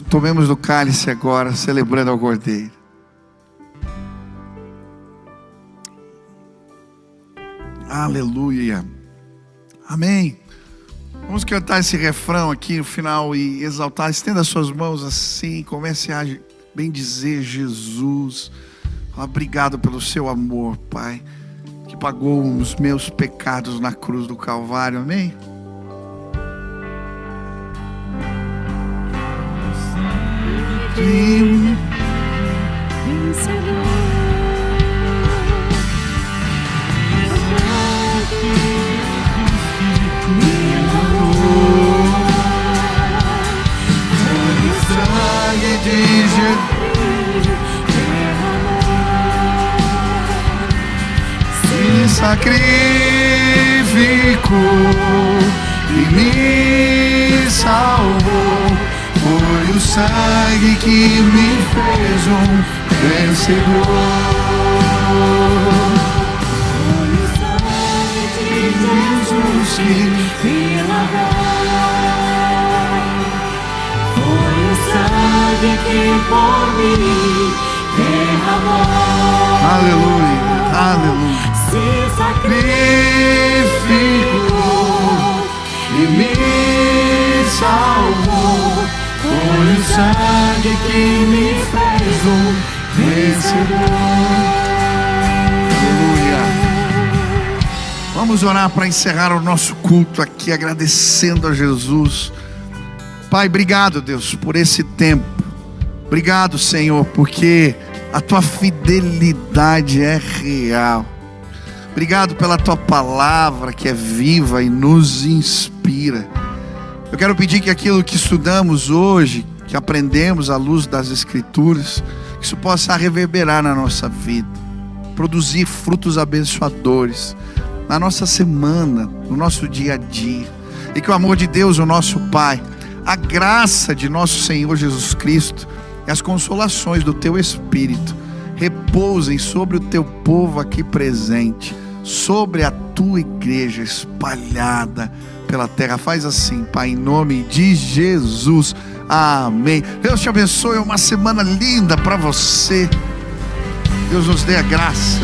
Tomemos do cálice agora, celebrando ao Cordeiro. Aleluia. Amém. Vamos cantar esse refrão aqui no final e exaltar. Estenda suas mãos assim, comece a bendizer Jesus. Obrigado pelo seu amor, Pai, que pagou os meus pecados na cruz do Calvário. Amém? Sacrificou e me salvou. Foi o sangue que me fez um vencedor. Foi o sangue de Jesus que me lavou. Foi o sangue que por mim derramou. Aleluia, aleluia. Se sacrificou e me salvou. Foi o sangue que me fez um vencedor. Vamos orar para encerrar o nosso culto aqui, agradecendo a Jesus. Pai, obrigado, Deus, por esse tempo. Obrigado, Senhor, porque a tua fidelidade é real. Obrigado pela tua palavra que é viva e nos inspira. Eu quero pedir que aquilo que estudamos hoje, que aprendemos à luz das Escrituras, que isso possa reverberar na nossa vida, produzir frutos abençoadores na nossa semana, no nosso dia a dia. E que o amor de Deus, o nosso Pai, a graça de nosso Senhor Jesus Cristo e as consolações do teu Espírito repousem sobre o teu povo aqui presente, sobre a tua igreja espalhada pela terra. Faz assim, Pai, em nome de Jesus. Amém. Deus te abençoe. Uma semana linda para você. Deus nos dê a graça.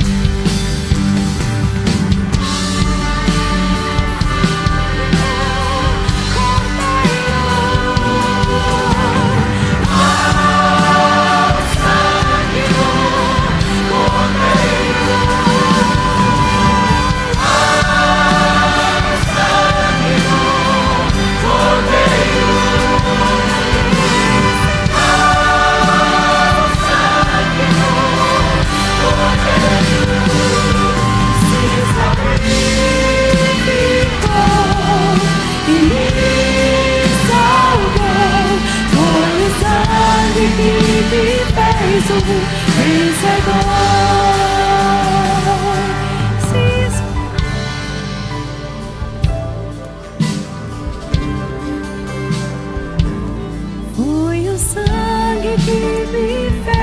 Foi o sangue que me fez.